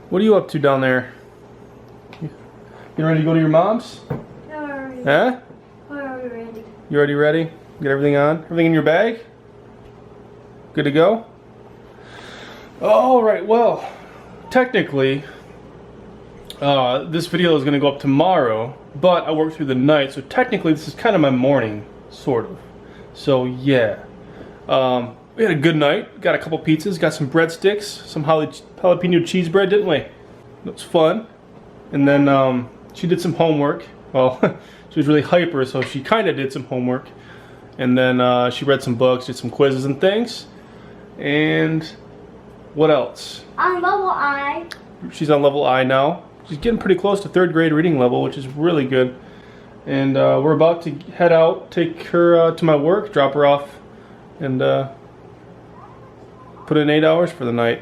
What are you up to down there? You ready to go to your mom's? Already. Huh? Already ready. You already ready? Get everything on? Everything in your bag? Good to go? Alright, well, technically, this video is going to go up tomorrow, but I work through the night, so technically this is kind of my morning, sort of. So, yeah. We had a good night. Got a couple pizzas, got some breadsticks, some jalapeno cheese bread, didn't we? It was fun. And then she did some homework. Well, she was really hyper, so she kind of did some homework. And then she read some books, did some quizzes and things. And what else? On level I. She's on level I now. She's getting pretty close to 3rd grade reading level, which is really good. And we're about to head out, take her to my work, drop her off, and put in 8 hours for the night.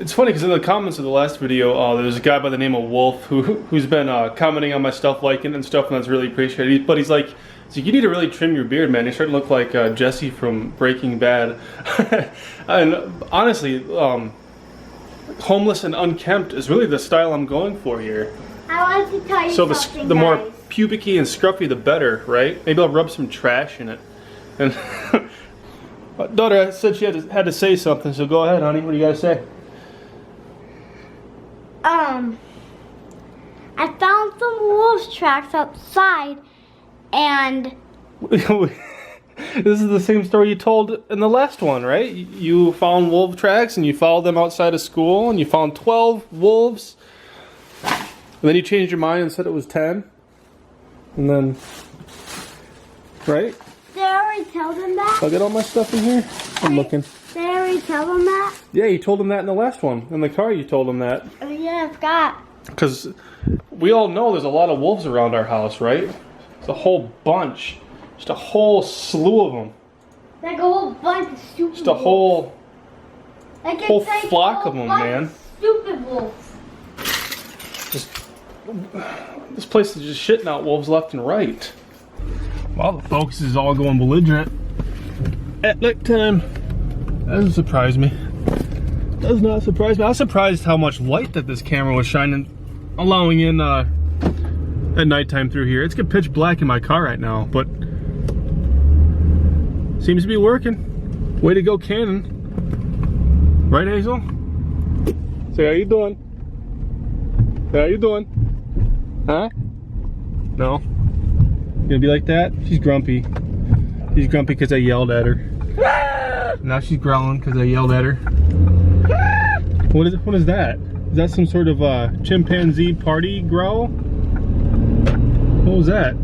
It's funny because in the comments of the last video, there's a guy by the name of Wolf who's been commenting on my stuff, liking and stuff, and that's really appreciated. But he's like, you need to really trim your beard, man. You're starting to look like Jesse from Breaking Bad. And honestly, homeless and unkempt is really the style I'm going for here. I want to tell you so something, the more guys. pubic-y and scruffy, the better, right? Maybe I'll rub some trash in it. And my daughter said she had to say something, so go ahead, honey. What do you gotta say? I found some wolves tracks outside, and this is the same story you told in the last one, right? You found wolf tracks and you followed them outside of school and you found 12 wolves. And then you changed your mind and said it was 10. And then, right? did I already tell them that? I'll get all my stuff in here. I'm looking. Did I already tell them that? Yeah, you told them that in the last one. In the car you told them that. Oh yeah, I forgot. Because we all know there's a lot of wolves around our house, right? It's a whole bunch. Just a whole slew of them. Like a whole bunch of stupid Just a whole wolves. Like flock of them, man. Stupid wolves. This place is just shitting out wolves left and right. Well, the focus is all going belligerent at nighttime. That doesn't surprise me. Does not surprise me. I was surprised how much light that this camera was shining, allowing in at nighttime through here. It's getting pitch black in my car right now, but seems to be working. Way to go, Canon. Right, Hazel? Say, how you doing? Say, how you doing? Huh? No? You gonna be like that? She's grumpy. She's grumpy because I yelled at her. Now she's growling because I yelled at her. What is that? Is that some sort of chimpanzee party growl? What was that?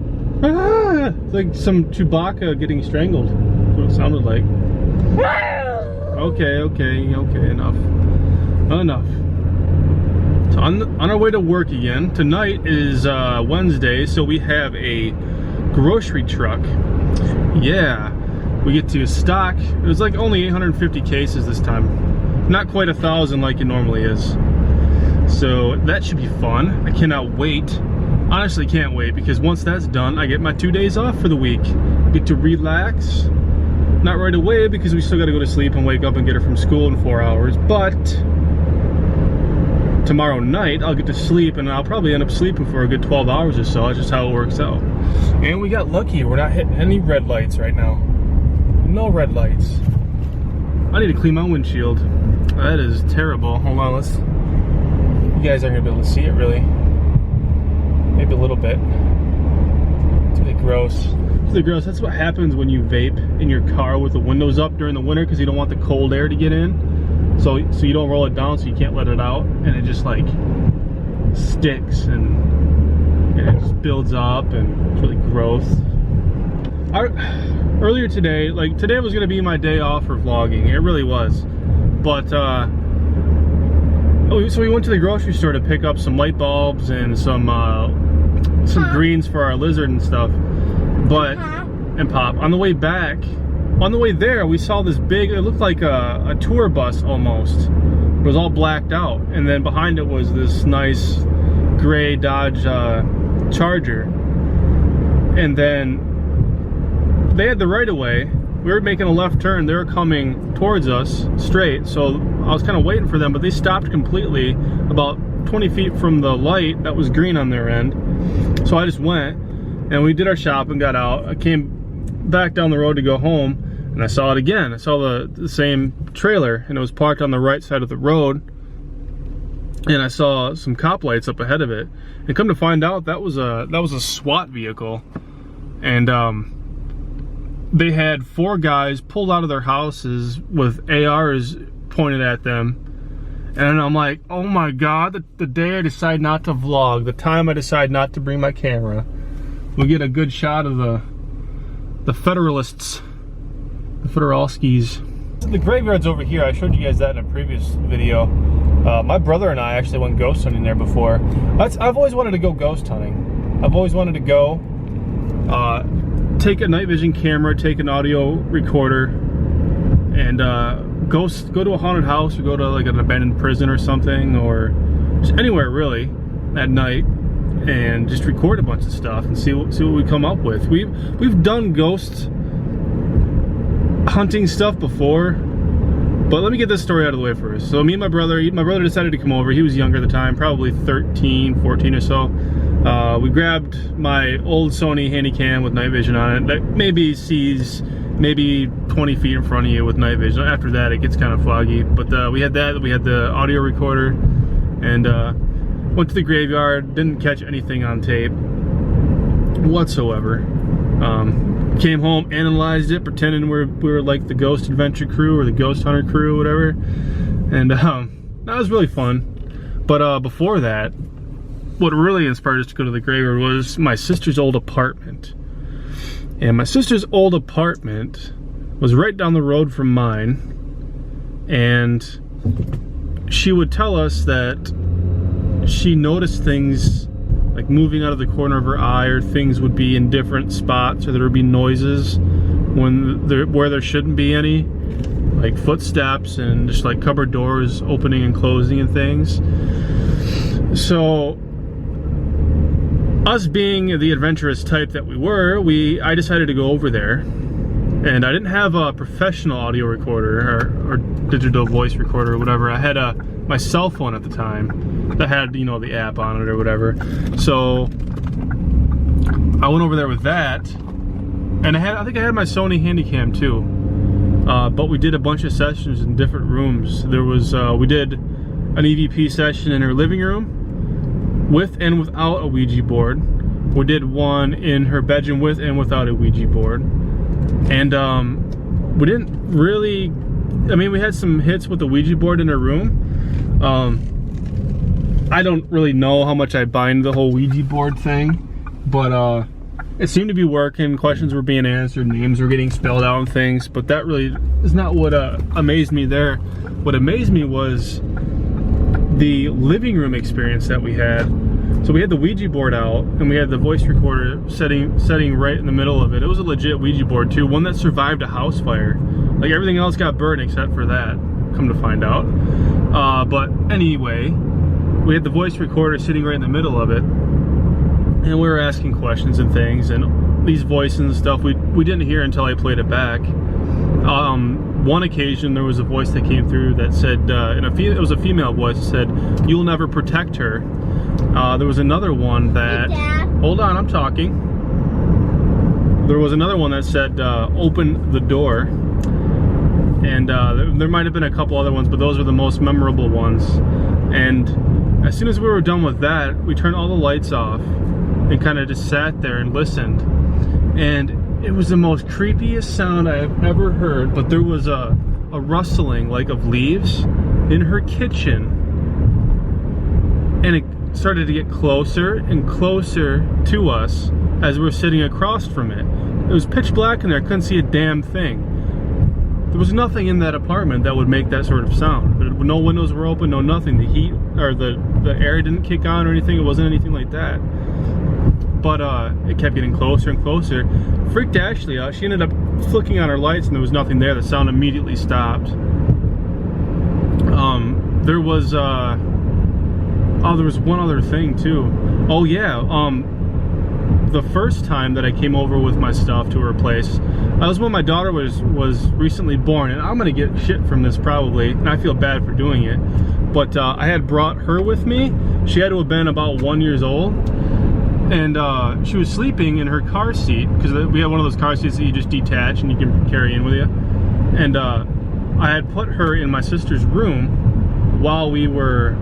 It's like some Chewbacca getting strangled. That's what it sounded like. Okay, enough. Enough. So on our way to work again. Tonight is Wednesday, so we have a grocery truck. Yeah, we get to stock. It was like only 850 cases this time. Not quite 1,000 like it normally is. So that should be fun. I cannot wait. Honestly can't wait, because once that's done, I get my 2 days off for the week. Get to relax. Not right away, because we still got to go to sleep and wake up and get her from school in 4 hours, but tomorrow night I'll get to sleep, and I'll probably end up sleeping for a good 12 hours or so. That's just how it works out. And we got lucky. We're not hitting any red lights right now. No red lights. I need to clean my windshield. That is terrible. Hold on, you guys aren't gonna be able to see it really. Maybe a little bit. It's really gross. It's really gross. That's what happens when you vape in your car with the windows up during the winter, because you don't want the cold air to get in. So you don't roll it down, so you can't let it out, and it just like sticks and it just builds up, and it's really gross. Earlier today, today was gonna be my day off for vlogging. It really was, but so we went to the grocery store to pick up some light bulbs and some greens for our lizard and stuff. But and Pop, on the way back, on the way there, we saw this big. It looked like a tour bus almost. It was all blacked out, and then behind it was this nice gray Dodge Charger. And then they had the right of way, we were making a left turn. They were coming towards us straight, so I was kind of waiting for them, but they stopped completely about 20 feet from the light that was green on their end. So I just went and we did our shop and got out. I came back down the road to go home and I saw it again. I saw the same trailer, and it was parked on the right side of the road, and I saw some cop lights up ahead of it. And come to find out, that was a SWAT vehicle, and they had 4 guys pulled out of their houses with ARs pointed at them. And I'm like, oh my God, the day I decide not to vlog, the time I decide not to bring my camera, we'll get a good shot of the Federalists, the Federalskis. The graveyard's over here. I showed you guys that in a previous video. My brother and I actually went ghost hunting there before. I've always wanted to go ghost hunting. I've always wanted to go take a night vision camera, take an audio recorder, and go to a haunted house, or go to like an abandoned prison or something, or just anywhere really at night, and just record a bunch of stuff and see what we come up with. We've done ghost hunting stuff before, but let me get this story out of the way first. So me and my brother decided to come over. He was younger at the time, probably 13, 14 or so. We grabbed my old Sony Handycam with night vision on it that maybe sees maybe 20 feet in front of you with night vision. After that, it gets kind of foggy. But we had that. We had the audio recorder, and went to the graveyard. Didn't catch anything on tape whatsoever. Came home, analyzed it, pretending we were like the ghost adventure crew or the ghost hunter crew, whatever. And that was really fun. But before that, what really inspired us to go to the graveyard was my sister's old apartment. And my sister's old apartment was right down the road from mine. And she would tell us that she noticed things like moving out of the corner of her eye, or things would be in different spots, or there would be noises where there shouldn't be any, like footsteps and just like cupboard doors opening and closing and things. So us being the adventurous type that we were, I decided to go over there, and I didn't have a professional audio recorder or digital voice recorder or whatever. I had my cell phone at the time that had, you know, the app on it or whatever. So I went over there with that, and I think I had my Sony Handycam too. But we did a bunch of sessions in different rooms. There was we did an EVP session in her living room with and without a Ouija board. We did one in her bedroom with and without a Ouija board. And we didn't really, I mean, we had some hits with the Ouija board in her room. I don't really know how much I bind the whole Ouija board thing, but it seemed to be working. Questions were being answered, names were getting spelled out and things, but that really is not what amazed me there. What amazed me was the living room experience that we had. So we had the Ouija board out, and we had the voice recorder setting right in the middle of it. It was a legit Ouija board too, one that survived a house fire. Like everything else got burned except for that, come to find out. But anyway, we had the voice recorder sitting right in the middle of it, and we were asking questions and things, and these voices and stuff we didn't hear until I played it back. One occasion there was a voice that came through that said, it was a female voice that said, "You'll never protect her." There was another one that, hold on, I'm talking. There was another one that said, "Open the door." And there might have been a couple other ones, but those were the most memorable ones. And as soon as we were done with that, we turned all the lights off and kind of just sat there and listened. And it was the most creepiest sound I have ever heard, but there was a rustling like of leaves in her kitchen. And it started to get closer and closer to us as we were sitting across from it. It was pitch black in there, I couldn't see a damn thing. There was nothing in that apartment that would make that sort of sound. No windows were open, no nothing. The heat or the air didn't kick on or anything. It wasn't anything like that. But it kept getting closer and closer. Freaked Ashley out. She ended up flicking on her lights and there was nothing there. The sound immediately stopped. There was one other thing too. Oh yeah, the first time that I came over with my stuff to her place, That was when my daughter was recently born, and I'm gonna get shit from this probably, and I feel bad for doing it. But I had brought her with me. She had to have been about 1 year old, and she was sleeping in her car seat, because we have one of those car seats that you just detach and you can carry in with you. And I had put her in my sister's room while we were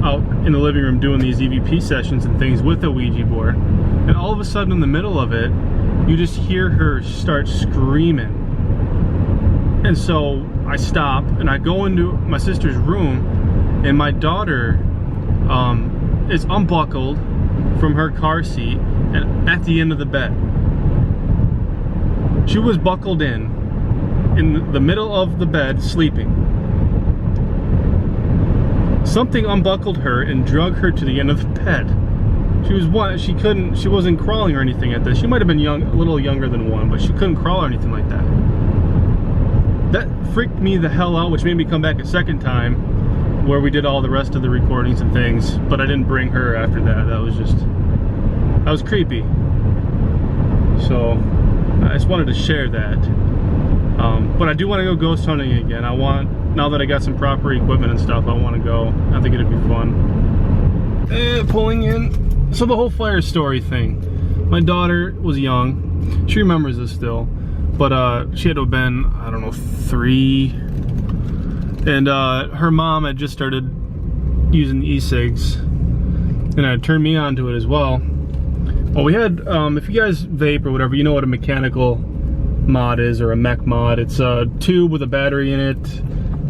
out in the living room doing these EVP sessions and things with a Ouija board. And all of a sudden in the middle of it, you just hear her start screaming. And so I stop and I go into my sister's room, and my daughter is unbuckled from her car seat and at the end of the bed. She was buckled in the middle of the bed, sleeping. Something unbuckled her and drug her to the end of the bed. She wasn't crawling or anything at this. She might have been a little younger than 1, but she couldn't crawl or anything like that. That freaked me the hell out, which made me come back a second time, where we did all the rest of the recordings and things, but I didn't bring her after that. That was creepy. So I just wanted to share that. But I do want to go ghost hunting again. Now that I got some proper equipment and stuff, I want to go. I think it'd be fun. Pulling in. So the whole fire story thing. My daughter was young. She remembers this still. But she had to have been, I don't know, 3. And her mom had just started using the e-cigs. And had turned me on to it as well. Well, we had, if you guys vape or whatever, you know what a mechanical mod is, or a mech mod. It's a tube with a battery in it,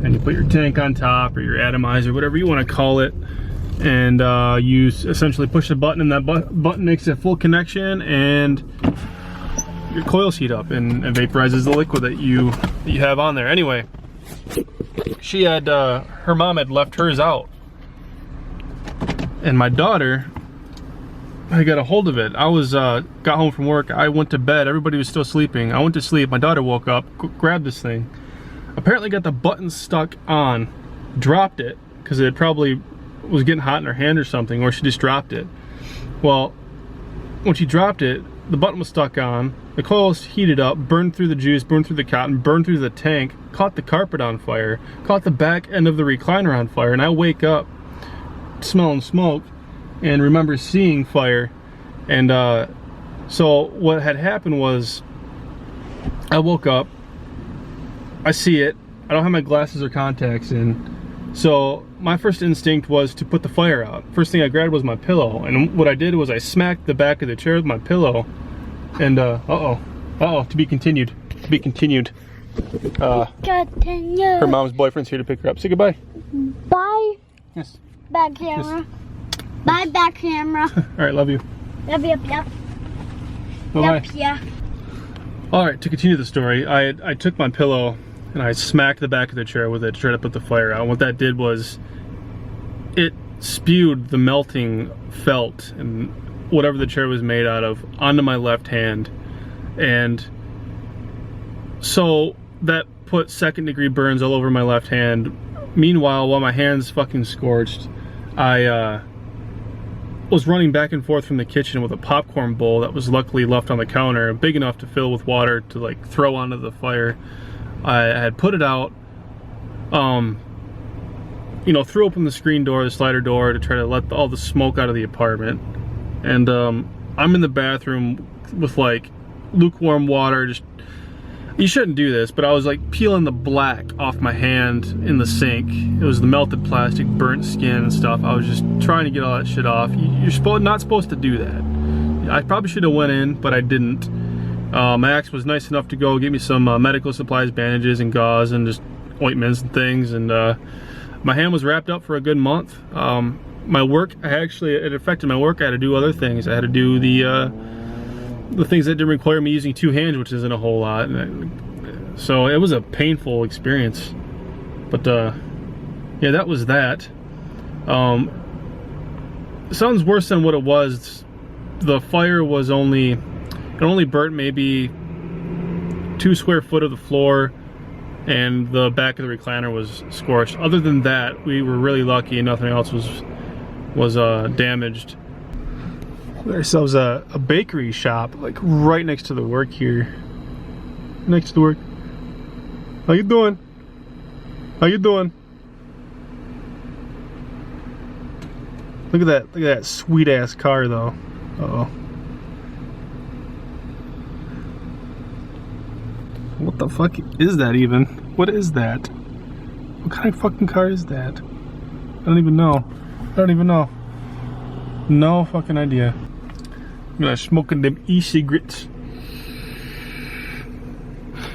and you put your tank on top, or your atomizer, whatever you want to call it, and you essentially push the button, and that button makes a full connection, and your coils heat up and vaporizes the liquid that you have on there. Anyway, she had her mom had left hers out, and my daughter, I got a hold of it. I got home from work, I went to bed, everybody was still sleeping. I went to sleep, my daughter woke up, grabbed this thing, apparently got the button stuck on, dropped it, because it probably was getting hot in her hand or something, or she just dropped it. Well, when she dropped it, the button was stuck on, the coils heated up, burned through the juice, burned through the cotton, burned through the tank, caught the carpet on fire, caught the back end of the recliner on fire, and I wake up smelling smoke and remember seeing fire. And so what had happened was, I woke up, I see it, I don't have my glasses or contacts in, so my first instinct was to put the fire out. First thing I grabbed was my pillow, and what I did was I smacked the back of the chair with my pillow, and to be continued, her mom's boyfriend's here to pick her up. Say goodbye. Bye. Yes. Back camera. Yes. Bye, back camera. All right, love you. Yep. Bye-bye. Yep, yeah. All right, to continue the story, I took my pillow and I smacked the back of the chair with it to try to put the fire out. And what that did was, it spewed the melting felt and whatever the chair was made out of onto my left hand. And so that put 2nd-degree burns all over my left hand. Meanwhile, while my hand's fucking scorched, I was running back and forth from the kitchen with a popcorn bowl that was luckily left on the counter, big enough to fill with water to like throw onto the fire. I had put it out, you know, threw open the screen door, the slider door, to try to let all the smoke out of the apartment. And I'm in the bathroom with like lukewarm water, just, you shouldn't do this, but I was like peeling the black off my hand in the sink. It was the melted plastic, burnt skin and stuff. I was just trying to get all that shit off. You're not supposed to do that. I probably should have went in, but I didn't. Max was nice enough to go get me some medical supplies, bandages and gauze and just ointments and things, and my hand was wrapped up for a good month. My work, it affected my work. I had to do other things. I had to do the things that didn't require me using 2 hands, which isn't a whole lot. So it was a painful experience. But yeah, that was that. It sounds worse than what it was. The fire was it only burnt maybe 2 square foot of the floor, and the back of the recliner was scorched. Other than that, we were really lucky and nothing else was damaged. There's ourselves a bakery shop like right next to the work here. next to work. How you doing? How you doing? Look at that sweet ass car though. Uh-oh. What the fuck is that even? What is that? What kind of fucking car is that? I don't even know. I don't even know. No fucking idea. I'm gonna smoking them e-cigarettes.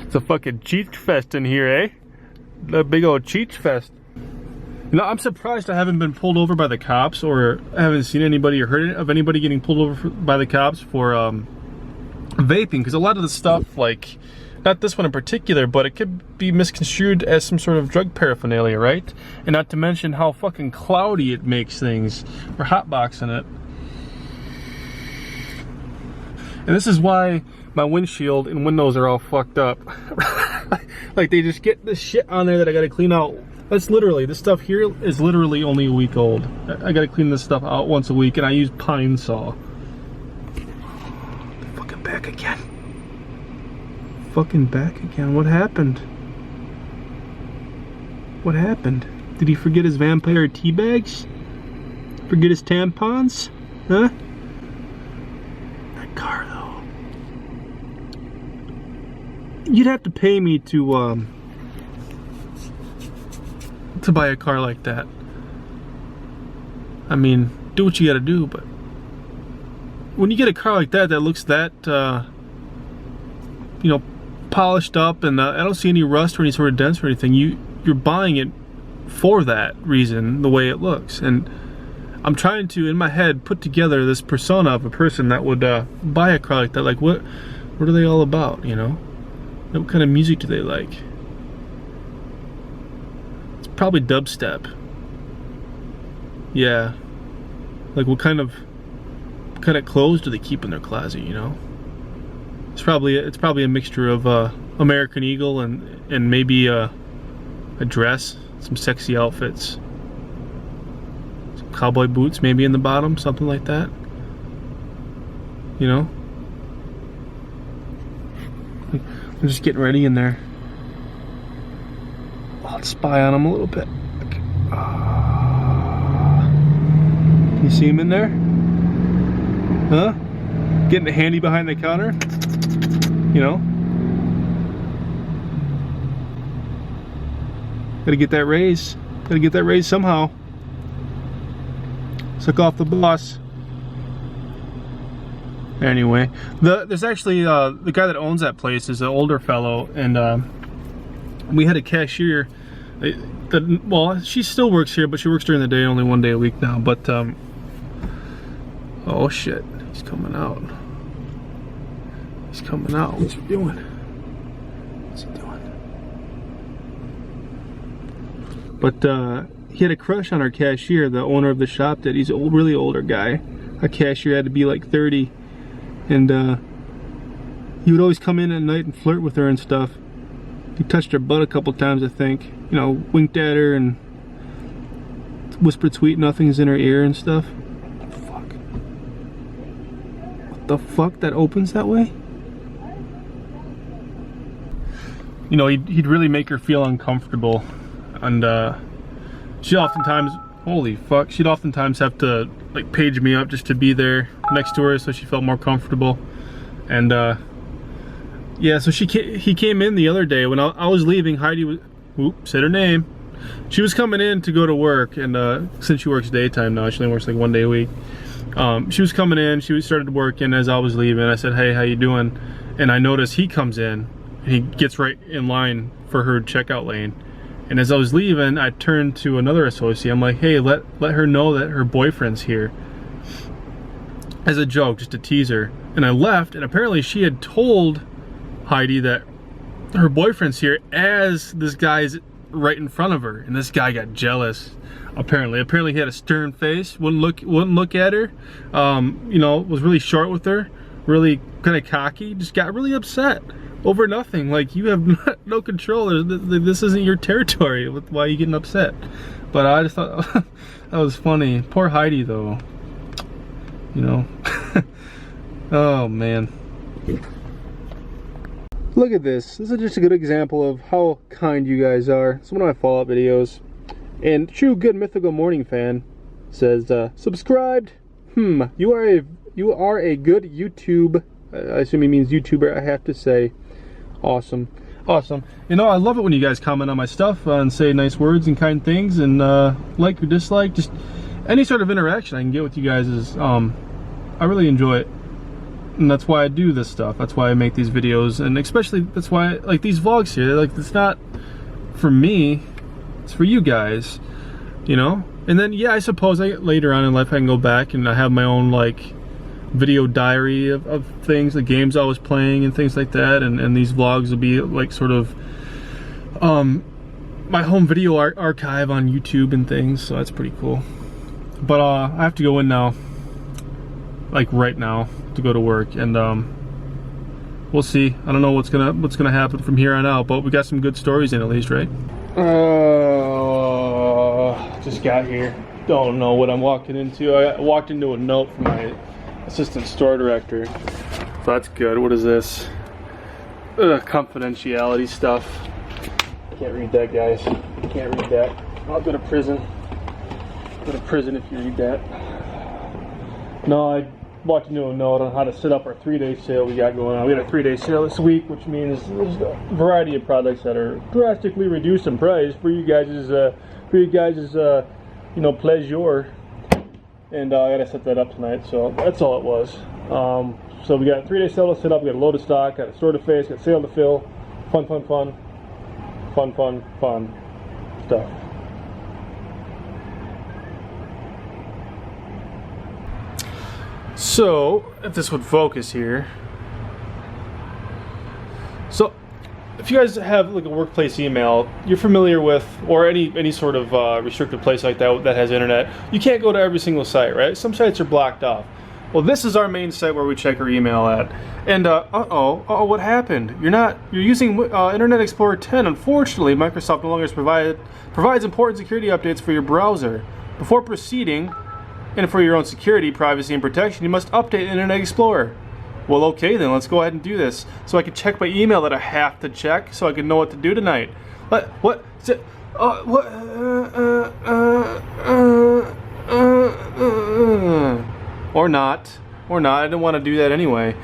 It's a fucking cheech fest in here, eh? The big old cheech fest. You know, I'm surprised I haven't been pulled over by the cops, or I haven't seen anybody or heard of anybody getting pulled over by the cops for vaping, because a lot of the stuff, like, not this one in particular, but it could be misconstrued as some sort of drug paraphernalia, right? And not to mention how fucking cloudy it makes things. We're hotboxing it. And this is why my windshield and windows are all fucked up. Like, they just get this shit on there that I gotta clean out. That's literally, this stuff here is literally only a week old. I gotta clean this stuff out once a week, and I use pine saw. Fucking back again. Fucking back again. What happened? What happened? Did he forget his vampire tea bags? Forget his tampons? Huh? That car though. You'd have to pay me to buy a car like that. I mean, do what you gotta do, but when you get a car like that that looks that you know, polished up, and I don't see any rust or any sort of dents or anything, you're buying it for that reason, the way it looks. And I'm trying to, in my head, put together this persona of a person that would buy a car like that. Like, what are they all about, you know? What kind of music do they like? It's probably dubstep. Yeah. Like, what kind of clothes do they keep in their closet, you know? It's probably a mixture of American Eagle and maybe a dress, some sexy outfits, some cowboy boots maybe in the bottom, something like that. You know? I'm just getting ready in there. I'll spy on them a little bit. Can you see him in there? Huh? Getting handy behind the counter? You know? Gotta get that raise. Gotta get that raise somehow. Suck off the boss. Anyway, there's actually the guy that owns that place is an older fellow, and we had a cashier. Well, she still works here, but she works during the day, only one day a week now. But oh shit, he's coming out. He's coming out. What's he doing? What's he doing? But he had a crush on our cashier, the owner of the shop. That he's a really older guy. Our cashier had to be like 30. And he would always come in at night and flirt with her and stuff. He touched her butt a couple times, I think. You know, winked at her and whispered sweet nothings in her ear and stuff. Fuck. What the fuck? That opens that way? You know, he'd really make her feel uncomfortable. And she'd oftentimes, holy fuck, she'd oftentimes have to like page me up just to be there next to her so she felt more comfortable. And yeah, so he came in the other day when I was leaving. Heidi was, said her name. She was coming in to go to work, and since she works daytime now, she only works like one day a week. She was coming in, she started working as I was leaving. I said, hey, how you doing? And I noticed he comes in and he gets right in line for her checkout lane. And as I was leaving, I turned to another associate. I'm like, hey, let her know that her boyfriend's here. As a joke, just to tease her. And I left, and apparently she had told Heidi that her boyfriend's here as this guy's right in front of her. And this guy got jealous, apparently. Apparently he had a stern face, wouldn't look at her. You know, was really short with her, really kind of cocky, just got really upset. Over nothing. Like, you have no control. This isn't your territory. Why are you getting upset? But I just thought that was funny. Poor Heidi, though. You know. Oh man. Look at this. This is just a good example of how kind you guys are. It's one of my Fallout videos. And true good Mythical Morning fan says, subscribed. You are a good YouTube. I assume he means YouTuber, I have to say. Awesome. Awesome. You know, I love it when you guys comment on my stuff and say nice words and kind things and like or dislike. Just any sort of interaction I can get with you guys is, I really enjoy it. And that's why I do this stuff. That's why I make these videos. And especially, that's why, like, these vlogs here, like, it's not for me, it's for you guys, you know? And then, yeah, I suppose later on in life I can go back and I have my own, like, video diary of things, the games I was playing and things like that. And these vlogs will be, like, sort of, my home video archive on YouTube and things. So that's pretty cool. But I have to go in now, like right now, to go to work, and we'll see. I don't know what's gonna happen from here on out, but we got some good stories in at least, right? Just got here. Don't know what I'm walking into. I walked into a note from my assistant store director. So that's good. What is this? Confidentiality stuff. Can't read that, guys. Can't read that. I'll go to prison. Go to prison if you read that. No, I walked into a note on how to set up our 3-day sale we got going on. We had a 3-day sale this week, which means there's a variety of products that are drastically reduced in price for you guys' you know, pleasure. And I gotta set that up tonight, so that's all it was. So we got a 3-day sale to set up, we got a load of stock, got a store to face, got sale to fill. Fun stuff. So, if this would focus here. So, if you guys have like a workplace email, you're familiar with, or any sort of restricted place like that that has internet, you can't go to every single site, right? Some sites are blocked off. Well, this is our main site where we check our email at. And what happened? You're using Internet Explorer 10. Unfortunately, Microsoft no longer provides important security updates for your browser. Before proceeding, and for your own security, privacy, and protection, you must update Internet Explorer. Well, okay then, let's go ahead and do this. So I can check my email that I have to check, so I can know what to do tonight. Or not. I didn't want to do that anyway.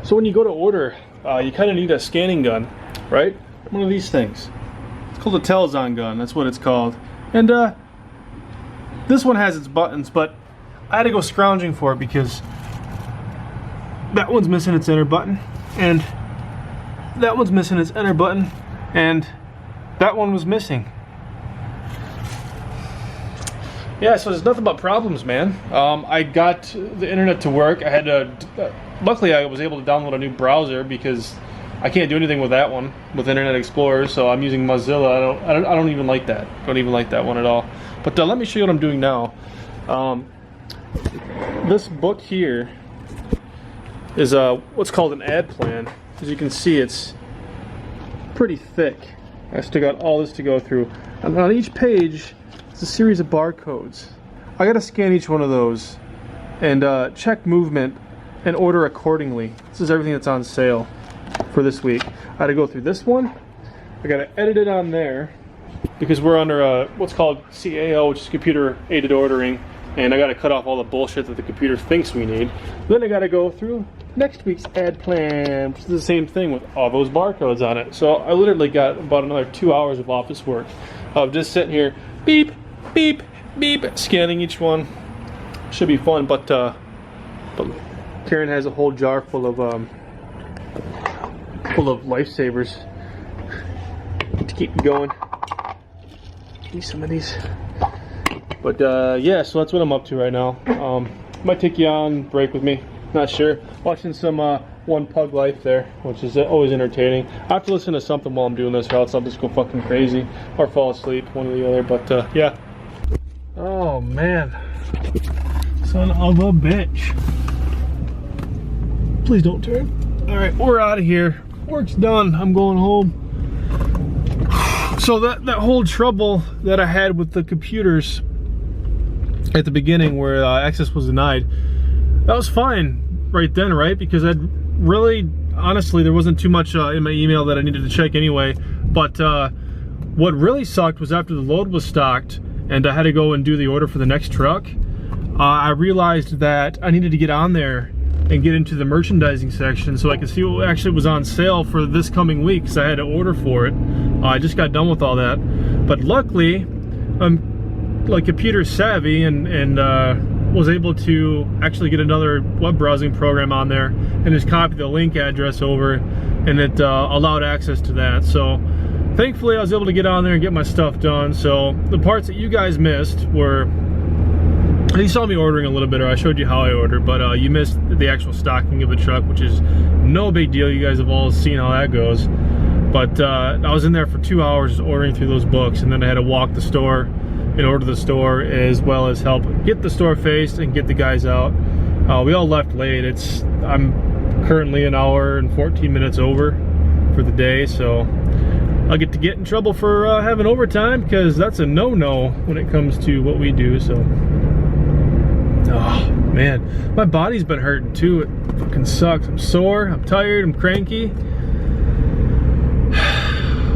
So when you go to order, you kind of need a scanning gun, right? One of these things. It's called a Telzon gun, that's what it's called. And this one has its buttons, but I had to go scrounging for it because that one's missing its enter button, and that one's missing its enter button, and that one was missing. Yeah, so there's nothing but problems, man. I got the internet to work. I had to, luckily I was able to download a new browser because I can't do anything with that one, with Internet Explorer, so I'm using Mozilla. I don't even like that. Don't even like that one at all. But let me show you what I'm doing now. This book here is what's called an ad plan. As you can see, it's pretty thick. I still got all this to go through. And on each page, it's a series of barcodes. I gotta scan each one of those and check movement and order accordingly. This is everything that's on sale for this week. I had to go through this one. I gotta edit it on there because we're under what's called CAO, which is computer aided ordering, and I gotta cut off all the bullshit that the computer thinks we need. Then I gotta go through next week's ad plan, which is the same thing with all those barcodes on it. So I literally got about another 2 hours of office work of just sitting here, beep, beep, beep, scanning each one. Should be fun, but Karen has a whole jar full of lifesavers to keep me going. Need some of these. But yeah, so that's what I'm up to right now. Might take you on break with me. Not sure. Watching some One Pug Life there, which is always entertaining. I have to listen to something while I'm doing this, or else I'll just go fucking crazy or fall asleep, one or the other. But yeah. Oh man, son of a bitch! Please don't turn. All right, we're out of here. Work's done. I'm going home. So that whole trouble that I had with the computers at the beginning, where access was denied, that was fine right then, right? Because I honestly, there wasn't too much in my email that I needed to check anyway. But what really sucked was after the load was stocked and I had to go and do the order for the next truck, I realized that I needed to get on there and get into the merchandising section so I could see what actually was on sale for this coming week, because I had to order for it. I just got done with all that. But luckily, I'm like computer savvy and was able to actually get another web browsing program on there and just copy the link address over, and it allowed access to that. So thankfully I was able to get on there and get my stuff done. So the parts that you guys missed were, you saw me ordering a little bit, or I showed you how I ordered, but you missed the actual stocking of the truck, which is no big deal. You guys have all seen how that goes. But I was in there for 2 hours ordering through those books, and then I had to walk the store and order the store, as well as help get the store faced and get the guys out. We all left late. I'm currently an hour and 14 minutes over for the day, so I'll get in trouble for having overtime, because that's a no-no when it comes to what we do. So, oh man, my body's been hurting too. It fucking sucks. I'm sore, I'm tired, I'm cranky.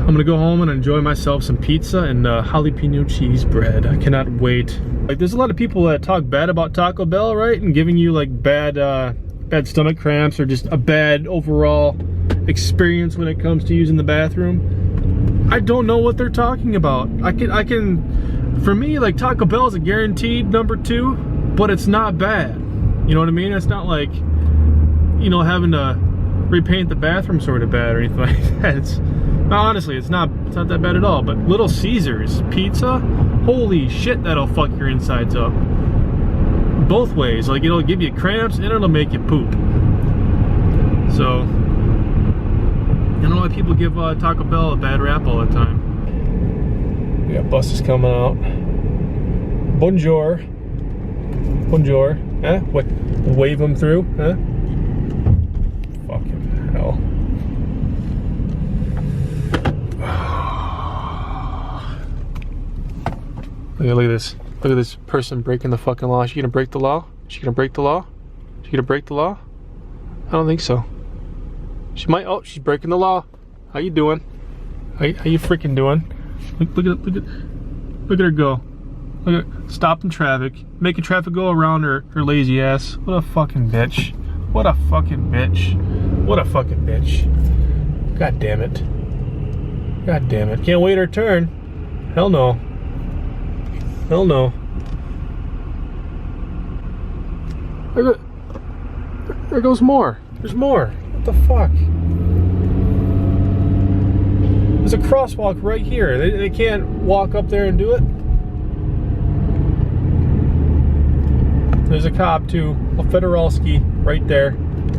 I'm gonna go home and enjoy myself some pizza and jalapeno cheese bread. I cannot wait. Like, there's a lot of people that talk bad about Taco Bell, right? And giving you like bad stomach cramps, or just a bad overall experience when it comes to using the bathroom. I don't know what they're talking about. I can, for me, like, Taco Bell is a guaranteed number 2, but it's not bad. You know what I mean? It's not like, you know, having to repaint the bathroom sort of bad or anything like that. Honestly, it's not that bad at all. But Little Caesars pizza, holy shit, that'll fuck your insides up. Both ways. Like, it'll give you cramps and it'll make you poop. So, I don't know why people give Taco Bell a bad rap all the time. We got buses coming out. Bonjour. Bonjour. Huh? What? Wave them through? Huh? Fucking hell. Look at this. Look at this person breaking the fucking law. Is she gonna break the law? Is she gonna break the law? Is she gonna break the law? I don't think so. She might. Oh, she's breaking the law. How you doing? How you freaking doing? Look at her go. Look at, stopping traffic, making traffic go around her lazy ass. What a fucking bitch. What a fucking bitch. What a fucking bitch. God damn it. God damn it. Can't wait her turn. Hell no. Hell no. There goes more. There's more. What the fuck? There's a crosswalk right here. They can't walk up there and do it. There's a cop too. A Federalski right there.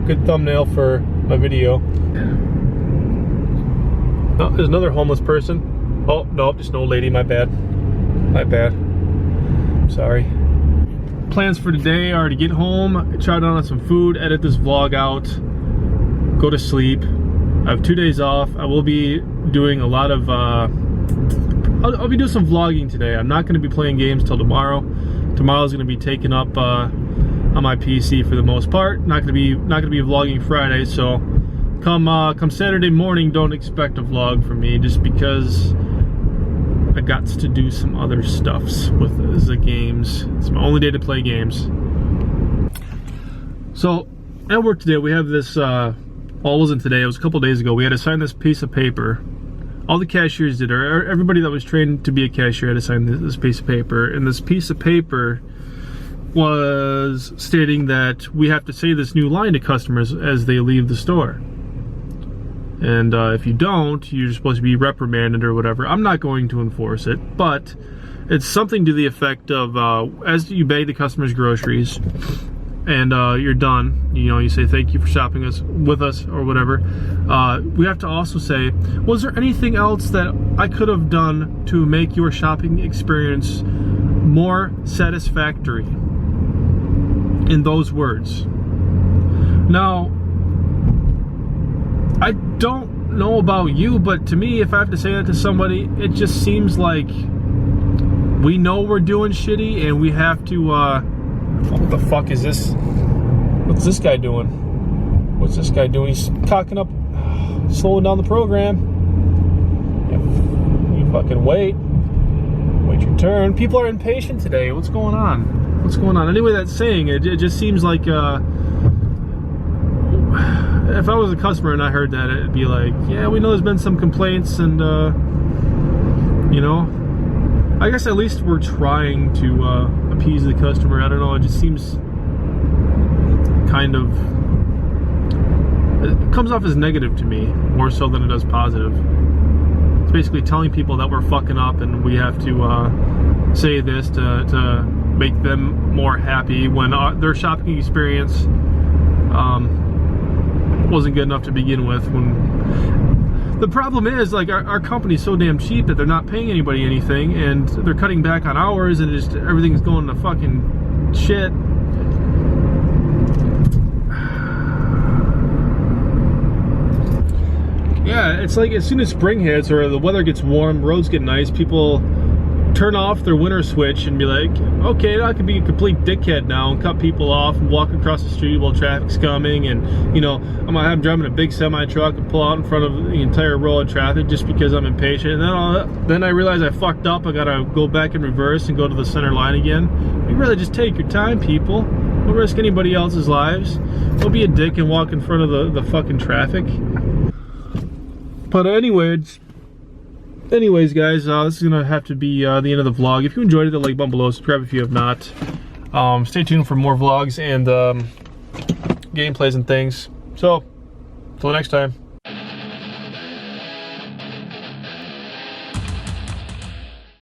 Good thumbnail for my video. Oh, there's another homeless person. Oh, no, just an old lady. My bad. My bad. Sorry. Plans for today are to get home, chow down on some food, edit this vlog out, go to sleep. I have 2 days off. I will be doing a lot of I'll be doing some vlogging today. I'm not going to be playing games till tomorrow. Tomorrow's going to be taken up on my PC for the most part. Not going to be vlogging Friday, so come Saturday morning, don't expect a vlog from me, just because I got to do some other stuffs with the games. It's my only day to play games. So at work today, we have this, well, it wasn't today, it was a couple days ago. We had to sign this piece of paper. All the cashiers did, or everybody that was trained to be a cashier had to sign this piece of paper. And this piece of paper was stating that we have to say this new line to customers as they leave the store. And if you don't, you're supposed to be reprimanded or whatever. I'm not going to enforce it, but it's something to the effect of as you bag the customer's groceries and you're done, you know, you say thank you for shopping with us or whatever. We have to also say, was there anything else that I could have done to make your shopping experience more satisfactory? In those words. Now, I don't know about you, but to me, if I have to say that to somebody, it just seems like we know we're doing shitty and we have to, what the fuck is this? What's this guy doing? What's this guy doing? He's cocking up, slowing down the program. You fucking wait your turn. People are impatient today. What's going on? What's going on? Anyway, that's saying it just seems like if I was a customer and I heard that, it'd be like, yeah, we know there's been some complaints, and you know, I guess at least we're trying to appease the customer. I don't know, it just seems kind of, it comes off as negative to me more so than it does positive. It's basically telling people that we're fucking up and we have to say this to make them more happy when their shopping experience wasn't good enough to begin with. When the problem is, like, our company's so damn cheap that they're not paying anybody anything, and they're cutting back on hours, and just everything's going to fucking shit. Yeah, it's like as soon as spring hits or the weather gets warm, roads get nice, people turn off their winter switch and be like, okay, I could be a complete dickhead now and cut people off and walk across the street while traffic's coming, and you know, I'm driving a big semi truck and pull out in front of the entire row of traffic just because I'm impatient, and then I realize I fucked up. I gotta go back in reverse and go to the center line again. You really just take your time, people. Don't risk anybody else's lives. Don't be a dick and walk in front of the fucking traffic. But anyways, guys, this is gonna have to be the end of the vlog. If you enjoyed it, the like button below, subscribe if you have not. Stay tuned for more vlogs and gameplays and things. So, till next time.